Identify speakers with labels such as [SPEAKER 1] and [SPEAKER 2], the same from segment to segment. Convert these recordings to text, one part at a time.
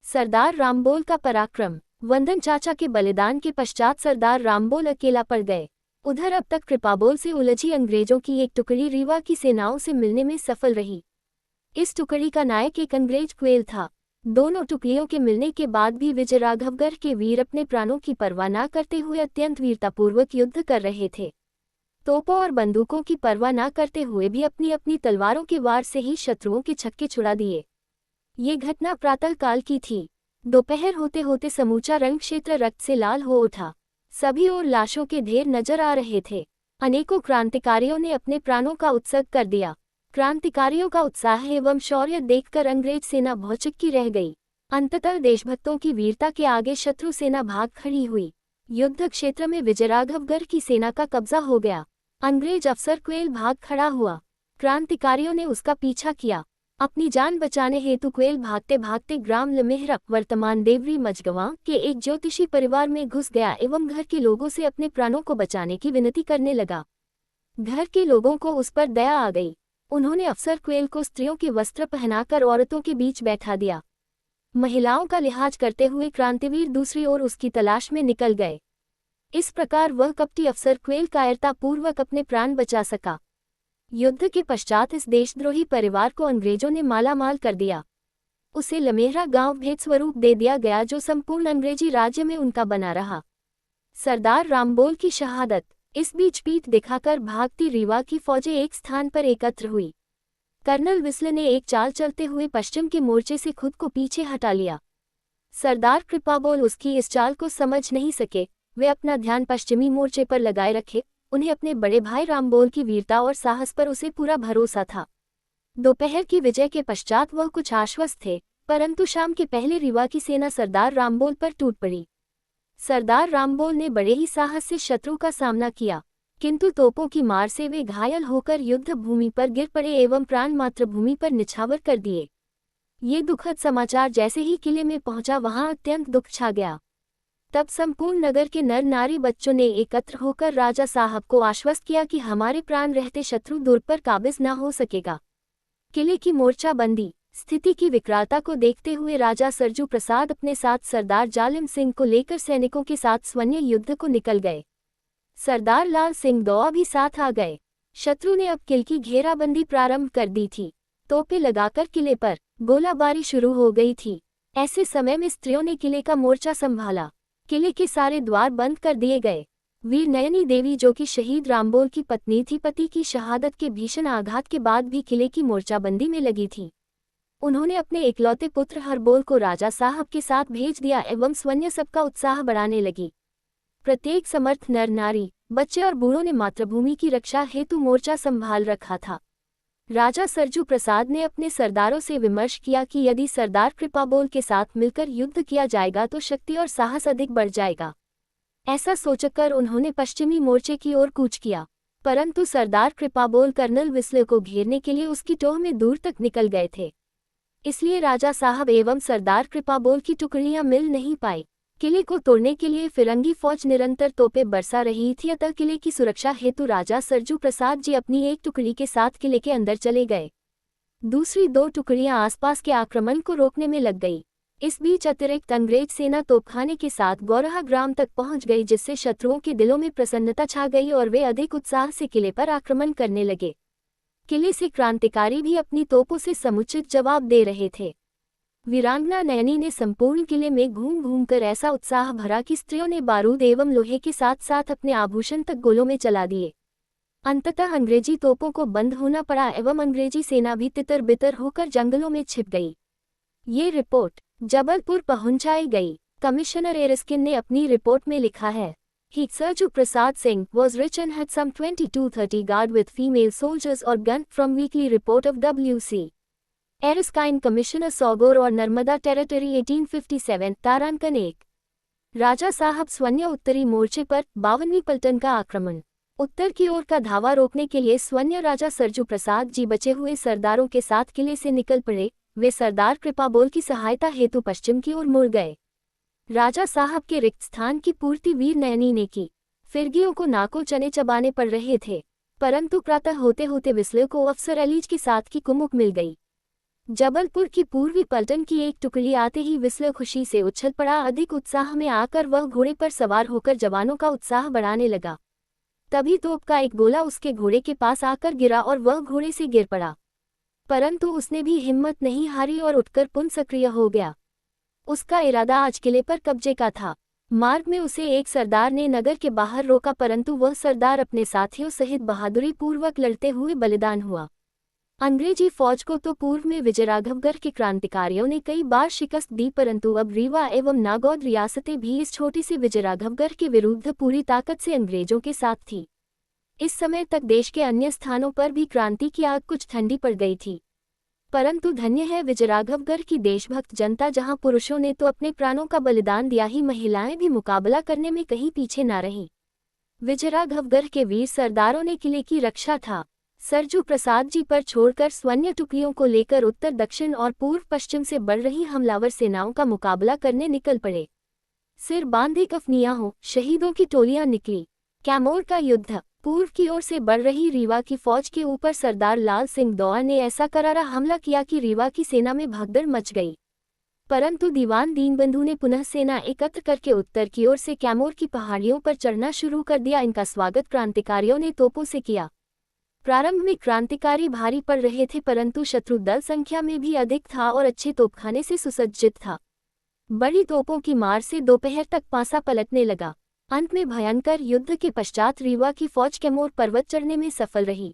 [SPEAKER 1] सरदार रामबोल का पराक्रम। वंदन चाचा के बलिदान के पश्चात सरदार रामबोल अकेला पड़ गए। उधर अब तक कृपाबोल से उलझी अंग्रेजों की एक टुकड़ी रीवा की सेनाओं से मिलने में सफल रही। इस टुकड़ी का नायक एक अंग्रेज क्वेल था। दोनों टुकड़ियों के मिलने के बाद भी विजयराघवगढ़ के वीर अपने प्राणों की परवाह न करते हुए अत्यंत वीरतापूर्वक युद्ध कर रहे थे। तोपों और बंदूकों की परवाह न करते हुए भी अपनी अपनी तलवारों के वार से ही शत्रुओं के छक्के छुड़ा दिए। ये घटना प्रातः काल की थी। दोपहर होते होते समूचा रण क्षेत्र रक्त से लाल हो उठा। सभी ओर लाशों के ढेर नजर आ रहे थे। अनेकों क्रांतिकारियों ने अपने प्राणों का उत्सर्ग कर दिया। क्रांतिकारियों का उत्साह एवं शौर्य देखकर अंग्रेज सेना भौचक्की रह गई। अंततः देशभक्तों की वीरता के आगे शत्रु सेना भाग खड़ी हुई। युद्ध क्षेत्र में विजयराघवगढ़ की सेना का कब्जा हो गया। अंग्रेज अफसर क्वेल भाग खड़ा हुआ। क्रांतिकारियों ने उसका पीछा किया। अपनी जान बचाने हेतु क्वेल भागते भागते ग्राम लमेहरा वर्तमान देवरी मझगवां के एक ज्योतिषी परिवार में घुस गया एवं घर के लोगों से अपने प्राणों को बचाने की विनती करने लगा। घर के लोगों को उस पर दया आ गई। उन्होंने अफसर क्वेल को स्त्रियों के वस्त्र पहनाकर औरतों के बीच बैठा दिया। महिलाओं का लिहाज करते हुए क्रांतिवीर दूसरी ओर उसकी तलाश में निकल गए। इस प्रकार वह कपटी अफसर क्वेल कायरतापूर्वक अपने प्राण बचा सका। युद्ध के पश्चात इस देशद्रोही परिवार को अंग्रेजों ने मालामाल कर दिया। उसे लमेहरा गांव भेद स्वरूप दे दिया गया जो संपूर्ण अंग्रेजी राज्य में उनका बना रहा। सरदार रामबोल की शहादत। इस बीच पीठ दिखाकर भागती रीवा की फौजें एक स्थान पर एकत्र हुई। कर्नल विस्ले ने एक चाल चलते हुए पश्चिम के मोर्चे से खुद को पीछे हटा लिया। सरदार कृपाबोल उसकी इस चाल को समझ नहीं सके। वे अपना ध्यान पश्चिमी मोर्चे पर लगाए रखे। उन्हें अपने बड़े भाई रामबोल की वीरता और साहस पर उसे पूरा भरोसा था। दोपहर की विजय के पश्चात वह कुछ आश्वस्त थे, परंतु शाम के पहले रीवा की सेना सरदार रामबोल पर टूट पड़ी। सरदार रामबोल ने बड़े ही साहस से शत्रु का सामना किया, किंतु तोपों की मार से वे घायल होकर युद्ध भूमि पर गिर पड़े एवं प्राण मातृभूमि पर निछावर कर दिए। ये दुखद समाचार जैसे ही किले में पहुंचा वहां अत्यंत दुख छा गया। तब संपूर्ण नगर के नर नारी बच्चों ने एकत्र होकर राजा साहब को आश्वस्त किया कि हमारे प्राण रहते शत्रु दुर्ग पर काबिज न हो सकेगा। किले की मोर्चाबंदी। स्थिति की विकरालता को देखते हुए राजा सरजू प्रसाद अपने साथ सरदार जालिम सिंह को लेकर सैनिकों के साथ स्वन्य युद्ध को निकल गए। सरदार लाल सिंह दौआ भी साथ आ गए। शत्रु ने अब किले की घेराबंदी प्रारंभ कर दी थी। तोपें लगाकर किले पर गोलाबारी शुरू हो गई थी। ऐसे समय में स्त्रियों ने किले का मोर्चा संभाला। किले के सारे द्वार बंद कर दिए गए। वीर नयनी देवी जो कि शहीद रामबोल की पत्नी थी, पति की शहादत के भीषण आघात के बाद भी किले की मोर्चाबंदी में लगी थी। उन्होंने अपने इकलौते पुत्र हरबोल को राजा साहब के साथ भेज दिया एवं स्वन्य सबका उत्साह बढ़ाने लगी। प्रत्येक समर्थ नर नारी, बच्चे और बूढ़ों ने मातृभूमि की रक्षा हेतु मोर्चा संभाल रखा था। राजा सरजू प्रसाद ने अपने सरदारों से विमर्श किया कि यदि सरदार कृपाबोल के साथ मिलकर युद्ध किया जाएगा तो शक्ति और साहस अधिक बढ़ जाएगा। ऐसा सोचकर उन्होंने पश्चिमी मोर्चे की ओर कूच किया, परंतु सरदार कृपाबोल कर्नल विस्ले को घेरने के लिए उसकी टोह में दूर तक निकल गए थे। इसलिए राजा साहब एवं सरदार कृपाबोल की टुकड़ियां मिल नहीं पाई। किले को तोड़ने के लिए फिरंगी फौज निरंतर तोपें बरसा रही थी, अतः किले की सुरक्षा हेतु राजा सरजू प्रसाद जी अपनी एक टुकड़ी के साथ किले के अंदर चले गए। दूसरी दो टुकड़ियां आसपास के आक्रमण को रोकने में लग गई। इस बीच अतिरिक्त अंग्रेज सेना तोपखाने के साथ गौरहा ग्राम तक पहुंच गई, जिससे शत्रुओं के दिलों में प्रसन्नता छा गई और वे अधिक उत्साह से किले पर आक्रमण करने लगे। किले से क्रांतिकारी भी अपनी तोपों से समुचित जवाब दे रहे थे। वीरांगना नयनी ने संपूर्ण किले में घूम घूमकर ऐसा उत्साह भरा कि स्त्रियों ने बारूद एवं लोहे के साथ साथ अपने आभूषण तक गोलों में चला दिए। अंततः अंग्रेजी तोपों को बंद होना पड़ा एवं अंग्रेजी सेना भी तितर बितर होकर जंगलों में छिप गई। ये रिपोर्ट जबलपुर पहुंचाई गई। कमिश्नर एरिस्किन ने अपनी रिपोर्ट में लिखा है, Sarju Prasad Singh was rich and had some 20-30 guard with female soldiers or gun. From weekly report of W.C. Erskine Commissioner Sogor और नर्मदा टेरिटरी 1857 तारांकन 1। राजा साहब स्वन्य उत्तरी मोर्चे पर 52वीं पलटन का आक्रमण। उत्तर की ओर का धावा रोकने के लिए स्वन्य राजा सरजू प्रसाद जी बचे हुए सरदारों के साथ किले से निकल पड़े। वे सरदार कृपाबोल की सहायता हेतु पश्चिम की ओर मुड़ गए। राजा साहब के रिक्त स्थान की पूर्ति वीर नयनी ने की। फिरगियों को नाको चने चबाने पड़ रहे थे, परंतु प्रातः होते होते विस्ले को अफसर अलीज के साथ की कुमुक मिल गई। जबलपुर की पूर्वी पलटन की एक टुकड़ी आते ही विस्लर खुशी से उछल पड़ा। अधिक उत्साह में आकर वह घोड़े पर सवार होकर जवानों का उत्साह बढ़ाने लगा। तभी तोप का एक गोला उसके घोड़े के पास आकर गिरा और वह घोड़े से गिर पड़ा, परंतु उसने भी हिम्मत नहीं हारी और उठकर पुनः सक्रिय हो गया। उसका इरादा आज किले पर कब्जे का था। मार्ग में उसे एक सरदार ने नगर के बाहर रोका, परंतु वह सरदार अपने साथियों सहित बहादुरी पूर्वक लड़ते हुए बलिदान हुआ। अंग्रेजी फौज को तो पूर्व में विजयराघवगढ़ के क्रांतिकारियों ने कई बार शिकस्त दी, परंतु अब रीवा एवं नागौद रियासतें भी इस छोटी सी विजयराघवगढ़ के विरुद्ध पूरी ताकत से अंग्रेजों के साथ थी। इस समय तक देश के अन्य स्थानों पर भी क्रांति की आग कुछ ठंडी पड़ गई थी, परंतु धन्य है विजयराघवगढ़ की देशभक्त जनता, जहां पुरुषों ने तो अपने प्राणों का बलिदान दिया ही महिलाएं भी मुकाबला करने में कहीं पीछे न रहीं। विजयराघवगढ़ के वीर सरदारों ने किले की रक्षा था सरजू प्रसाद जी पर छोड़कर स्वर्ण टुकड़ियों को लेकर उत्तर दक्षिण और पूर्व पश्चिम से बढ़ रही हमलावर सेनाओं का मुकाबला करने निकल पड़े। सिर बांधे कफनियां हो, शहीदों की टोलियां निकली। कैमोर का युद्ध। पूर्व की ओर से बढ़ रही रीवा की फौज के ऊपर सरदार लाल सिंह दौआ ने ऐसा करारा हमला किया कि रीवा की सेना में भगदड़ मच गई, परंतु दीवान दीनबंधु ने पुनः सेना एकत्र करके उत्तर की ओर से कैमोर की पहाड़ियों पर चढ़ना शुरू कर दिया। इनका स्वागत क्रांतिकारियों ने तोपों से किया। प्रारंभ में क्रांतिकारी भारी पड़ रहे थे, परंतु शत्रु दल संख्या में भी अधिक था और अच्छे तोपखाने से सुसज्जित था। बड़ी तोपों की मार से दोपहर तक पासा पलटने लगा। अंत में भयंकर युद्ध के पश्चात रीवा की फौज कैमोर पर्वत चढ़ने में सफल रही।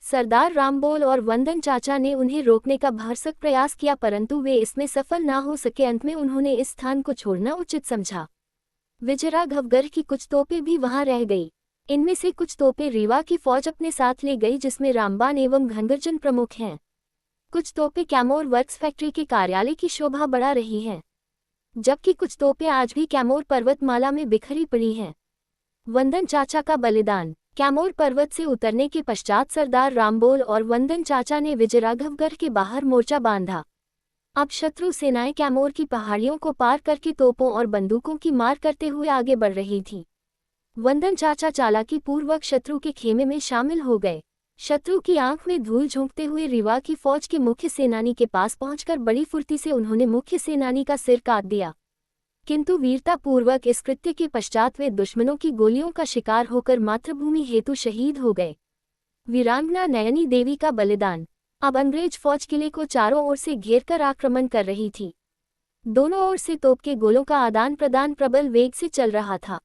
[SPEAKER 1] सरदार रामबोल और वंदन चाचा ने उन्हें रोकने का भरसक प्रयास किया, परंतु वे इसमें सफल न हो सके। अंत में उन्होंने इस स्थान को छोड़ना उचित समझा। विजयराघवगढ़ की कुछ तोपें भी वहां रह गई। इनमें से कुछ तोपें रीवा की फौज अपने साथ ले गई, जिसमें रामबान एवं घनगर्जन प्रमुख हैं। कुछ तोपें कैमोर वर्क्स फैक्ट्री के कार्यालय की शोभा बढ़ा रही हैं, जबकि कुछ तोपें आज भी कैमोर पर्वतमाला में बिखरी पड़ी हैं। वंदन चाचा का बलिदान। कैमोर पर्वत से उतरने के पश्चात सरदार रामबोल और वंदन चाचा ने विजयराघवगढ़ के बाहर मोर्चा बांधा। अब शत्रु सेनाएं कैमोर की पहाड़ियों को पार करके तोपों और बंदूकों की मार करते हुए आगे बढ़ रही थीं। वंदन चाचा चालाकी पूर्वक शत्रु के खेमे में शामिल हो गए। शत्रु की आंख में धूल झोंकते हुए रीवा की फौज के मुख्य सेनानी के पास पहुंचकर बड़ी फुर्ती से उन्होंने मुख्य सेनानी का सिर काट दिया, किंतु वीरता पूर्वक इस कृत्य के पश्चात वे दुश्मनों की गोलियों का शिकार होकर मातृभूमि हेतु शहीद हो गए। वीरांगना नयनी देवी का बलिदान। अब अंग्रेज फौज किले को चारों ओर से घेरकर आक्रमण कर रही थी। दोनों ओर से तोप के गोलों का आदान प्रदान प्रबल वेग से चल रहा था।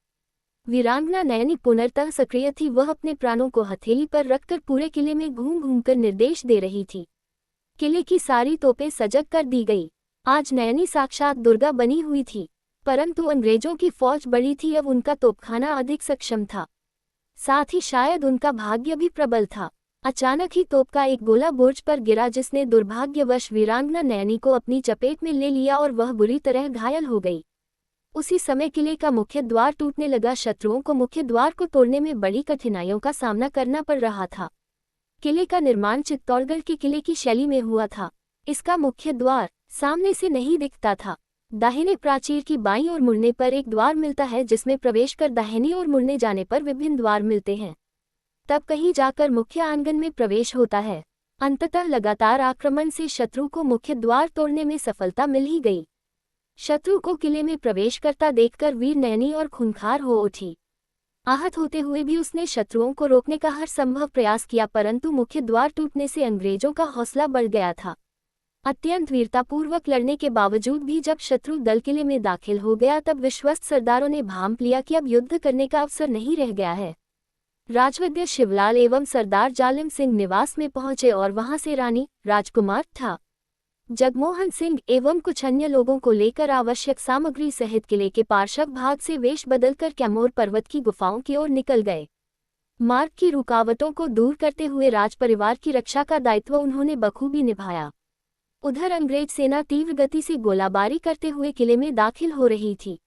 [SPEAKER 1] वीरांगना नयनी पुनर्तः सक्रिय थी। वह अपने प्राणों को हथेली पर रखकर पूरे किले में घूम घूमकर निर्देश दे रही थी। किले की सारी तोपें सजग कर दी गई। आज नयनी साक्षात दुर्गा बनी हुई थी, परंतु अंग्रेजों की फौज बड़ी थी। अब उनका तोपखाना अधिक सक्षम था, साथ ही शायद उनका भाग्य भी प्रबल था। अचानक ही तोप का एक गोला बुर्ज पर गिरा, जिसने दुर्भाग्यवश वीरांगना नयनी को अपनी चपेट में ले लिया और वह बुरी तरह घायल हो गई। उसी समय किले का मुख्य द्वार टूटने लगा। शत्रुओं को मुख्य द्वार को तोड़ने में बड़ी कठिनाइयों का सामना करना पड़ रहा था। किले का निर्माण चित्तौड़गढ़ के किले की शैली में हुआ था। इसका मुख्य द्वार सामने से नहीं दिखता था। दाहिने प्राचीर की बाईं ओर मुड़ने पर एक द्वार मिलता है, जिसमें प्रवेश कर दाहिनी ओर मुड़ने जाने पर विभिन्न द्वार मिलते हैं। तब कहीं जाकर मुख्य आंगन में प्रवेश होता है। अंततः लगातार आक्रमण से शत्रु को मुख्य द्वार तोड़ने में सफलता मिल ही गई। शत्रु को किले में प्रवेश करता देखकर वीर नयनी और खूंखार हो उठी। आहत होते हुए भी उसने शत्रुओं को रोकने का हर संभव प्रयास किया, परंतु मुख्य द्वार टूटने से अंग्रेजों का हौसला बढ़ गया था। अत्यंत वीरतापूर्वक लड़ने के बावजूद भी जब शत्रु दल किले में दाखिल हो गया, तब विश्वस्त सरदारों ने भांप लिया कि अब युद्ध करने का अवसर नहीं रह गया है। राजवैद्य शिवलाल एवं सरदार जालिम सिंह निवास में पहुंचे और वहां से रानी, राजकुमार था जगमोहन सिंह एवं कुछ अन्य लोगों को लेकर आवश्यक सामग्री सहित किले के पार्श्व भाग से वेश बदलकर कैमोर पर्वत की गुफाओं की ओर निकल गए। मार्ग की रुकावटों को दूर करते हुए राजपरिवार की रक्षा का दायित्व उन्होंने बखूबी निभाया। उधर अंग्रेज सेना तीव्र गति से गोलाबारी करते हुए किले में दाखिल हो रही थी।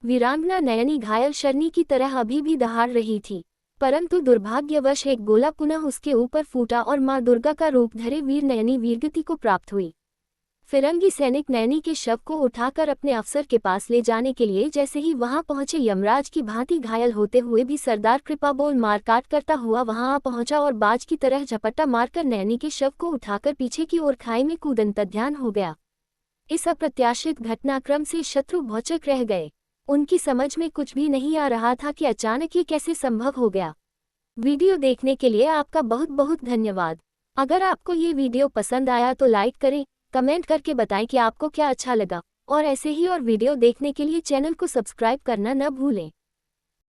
[SPEAKER 1] वीरांगना नयनी घायल शरनी की तरह अभी भी दहाड़ रही थी, परंतु दुर्भाग्यवश एक गोला पुनः उसके ऊपर फूटा और मां दुर्गा का रूप धरे वीर नयनी वीरगति को प्राप्त हुई। फिरंगी सैनिक नैनी के शव को उठाकर अपने अफसर के पास ले जाने के लिए जैसे ही वहां पहुंचे, यमराज की भांति घायल होते हुए भी सरदार कृपाबोल मारकाट करता हुआ वहां आ पहुंचा और बाज की तरह झपट्टा मारकर नैनी के शव को उठाकर पीछे की ओर खाई में कूद अंतर्ध्यान हो गया। इस अप्रत्याशित घटनाक्रम से शत्रु भौचक रह गए। उनकी समझ में कुछ भी नहीं आ रहा था कि अचानक ये कैसे संभव हो गया। वीडियो देखने के लिए आपका बहुत बहुत धन्यवाद। अगर आपको ये वीडियो पसंद आया तो लाइक करें, कमेंट करके बताएं कि आपको क्या अच्छा लगा, और ऐसे ही और वीडियो देखने के लिए चैनल को सब्सक्राइब करना न भूलें।